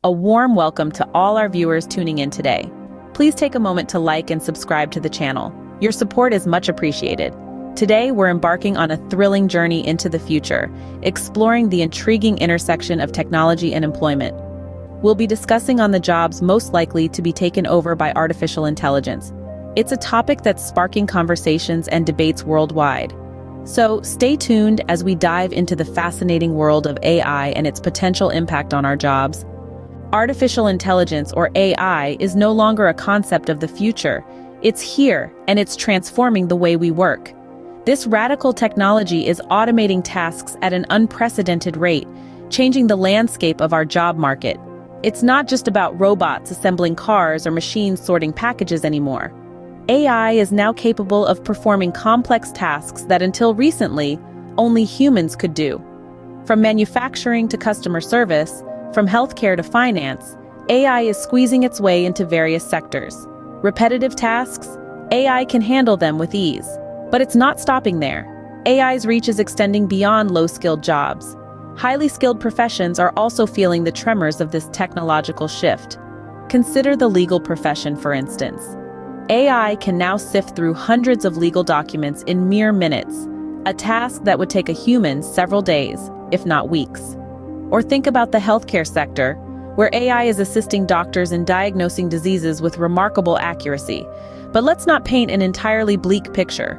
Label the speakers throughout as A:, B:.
A: A warm welcome to all our viewers tuning in today. Please take a moment to like and subscribe to the channel. Your support is much appreciated. Today, we're embarking on a thrilling journey into the future, exploring the intriguing intersection of technology and employment. We'll be discussing on the jobs most likely to be taken over by artificial intelligence. It's a topic that's sparking conversations and debates worldwide. So stay tuned as we dive into the fascinating world of AI and its potential impact on our jobs. Artificial intelligence, or AI, is no longer a concept of the future. It's here, and it's transforming the way we work. This radical technology is automating tasks at an unprecedented rate, changing the landscape of our job market. It's not just about robots assembling cars or machines sorting packages anymore. AI is now capable of performing complex tasks that until recently, only humans could do. From manufacturing to customer service, from healthcare to finance, AI is squeezing its way into various sectors. Repetitive tasks, AI can handle them with ease. But it's not stopping there. AI's reach is extending beyond low-skilled jobs. Highly skilled professions are also feeling the tremors of this technological shift. Consider the legal profession, for instance. AI can now sift through hundreds of legal documents in mere minutes, a task that would take a human several days, if not weeks. Or think about the healthcare sector, where AI is assisting doctors in diagnosing diseases with remarkable accuracy. But let's not paint an entirely bleak picture.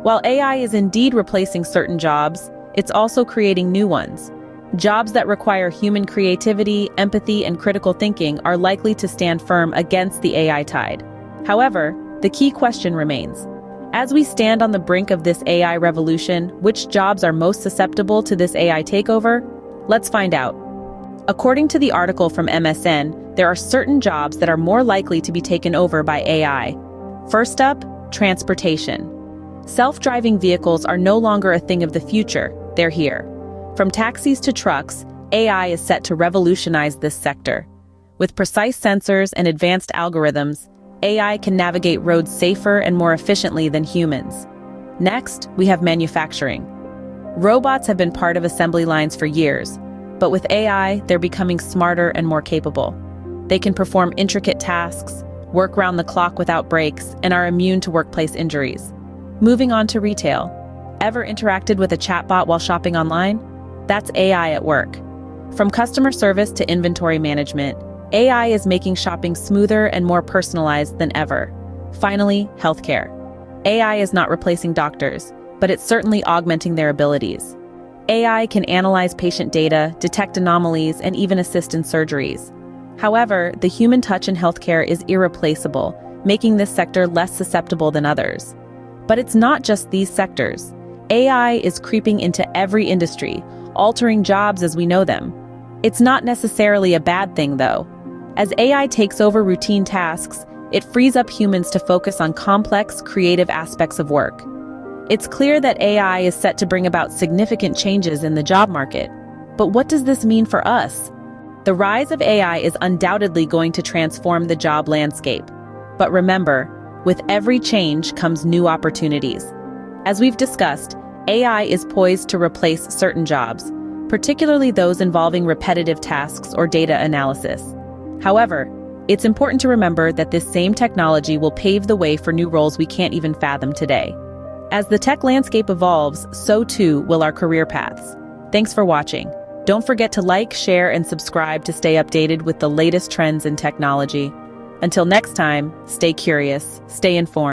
A: While AI is indeed replacing certain jobs, it's also creating new ones. Jobs that require human creativity, empathy, and critical thinking are likely to stand firm against the AI tide. However, the key question remains. As we stand on the brink of this AI revolution, which jobs are most susceptible to this AI takeover? Let's find out. According to the article from MSN, there are certain jobs that are more likely to be taken over by AI. First up, transportation. Self-driving vehicles are no longer a thing of the future, they're here. From taxis to trucks, AI is set to revolutionize this sector. With precise sensors and advanced algorithms, AI can navigate roads safer and more efficiently than humans. Next, we have manufacturing. Robots have been part of assembly lines for years, but with AI, they're becoming smarter and more capable. They can perform intricate tasks, work round the clock without breaks, and are immune to workplace injuries. Moving on to retail. Ever interacted with a chatbot while shopping online? That's AI at work. From customer service to inventory management, AI is making shopping smoother and more personalized than ever. Finally, healthcare. AI is not replacing doctors, but it's certainly augmenting their abilities. AI can analyze patient data, detect anomalies, and even assist in surgeries. However, the human touch in healthcare is irreplaceable, making this sector less susceptible than others. But it's not just these sectors. AI is creeping into every industry, altering jobs as we know them. It's not necessarily a bad thing, though. As AI takes over routine tasks, it frees up humans to focus on complex, creative aspects of work. It's clear that AI is set to bring about significant changes in the job market. But what does this mean for us? The rise of AI is undoubtedly going to transform the job landscape. But remember, with every change comes new opportunities. As we've discussed, AI is poised to replace certain jobs, particularly those involving repetitive tasks or data analysis. However, it's important to remember that this same technology will pave the way for new roles we can't even fathom today. As the tech landscape evolves, so too will our career paths. Thanks for watching. Don't forget to like, share, and subscribe to stay updated with the latest trends in technology. Until next time, stay curious, stay informed.